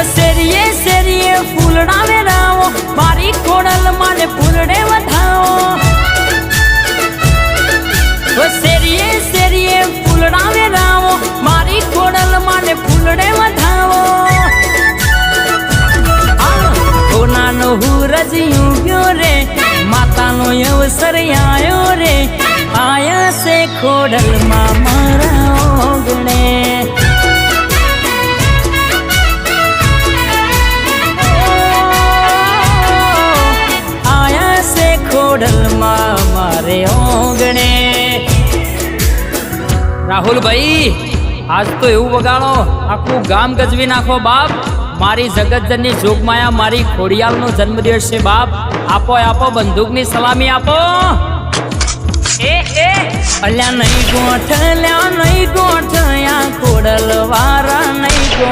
શેરીએ શેરીએ ફૂલડા વેરાવો મારી ખોડલ માને ફૂલડે વધાવો શેરીએ શેરીએ ફૂલડા વેરાવો મારી ખોડલ માને ફૂલડે વધાવો નાનો હુરજિયું ગયો રે માતાનો અવસર આયો રે આયા છે ખોડલ માં મારા ઓગણે ખોડલમાં મારે ઓગણે રાહુલ ભાઈ આજ તો એવું વગાડો આખું ગામ ગજવી નાખો બાપ મારી જગતજનની જોગમાયા મારી ખોડિયાલનો જન્મદિવસ છે બાપ આપો આપો બંદૂકની સલામી આપો અલ્યા નહીં ગોઠ લ્યા નહીં ગોઠ આ ખોડલ વારા નહીં ગોઠ